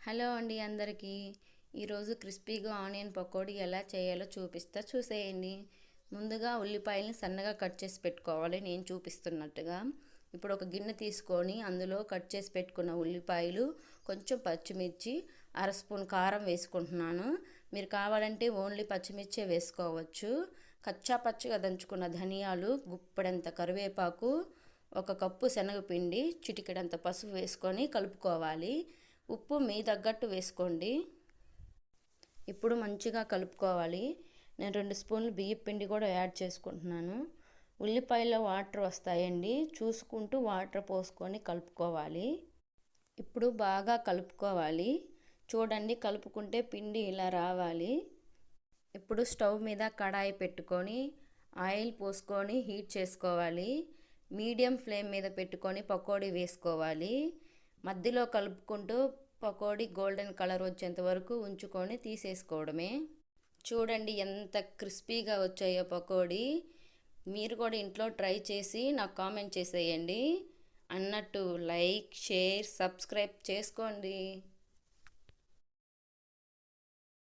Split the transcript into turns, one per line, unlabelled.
Hello అండి అందరికీ. ఈరోజు క్రిస్పీగా ఆనియన్ పకోడీ ఎలా చేయాలో చూసేయండి. ముందుగా ఉల్లిపాయలని సన్నగా కట్ చేసి పెట్టుకోవాలి నేను చూపిస్తున్నట్టుగా. ఇప్పుడు ఒక గిన్నె తీసుకొని అందులో కట్ చేసి పెట్టుకున్న ఉల్లిపాయలు, కొంచెం పచ్చిమిర్చి, అర స్పూన్ కారం వేసుకుంటున్నాను. మీరు కావాలంటే ఓన్లీ పచ్చిమిర్చే వేసుకోవచ్చు. కచ్చా పచ్చిగా దంచుకున్న ధనియాలు, గుప్పెడంత కరివేపాకు, ఒక కప్పు శనగపిండి, చిటికెడంత పసుపు వేసుకొని కలుపుకోవాలి. ఉప్పు మీ తగ్గట్టు వేసుకోండి. ఇప్పుడు మంచిగా కలుపుకోవాలి. నేను 2 స్పూన్లు బియ్యం పిండి కూడా యాడ్ చేసుకుంటున్నాను. ఉల్లిపాయలో వాటర్ వస్తాయండి, చూసుకుంటూ వాటర్ పోసుకొని కలుపుకోవాలి. ఇప్పుడు బాగా కలుపుకోవాలి. చూడండి, కలుపుకుంటే పిండి ఇలా రావాలి. ఇప్పుడు స్టవ్ మీద కడాయి పెట్టుకొని ఆయిల్ పోసుకొని హీట్ చేసుకోవాలి. మీడియం ఫ్లేమ్ మీద పెట్టుకొని పకోడీ వేసుకోవాలి. మధ్యలో కలుపుకుంటూ పకోడీ గోల్డెన్ కలర్ వచ్చేంత వరకు ఉంచుకొని తీసేసుకోవడమే. చూడండి ఎంత క్రిస్పీగా వచ్చాయో పకోడీ. మీరు కూడా ఇంట్లో ట్రై చేసి నాకు కామెంట్ చేసేయండి. అన్నట్టు లైక్, షేర్, సబ్స్క్రైబ్ చేసుకోండి.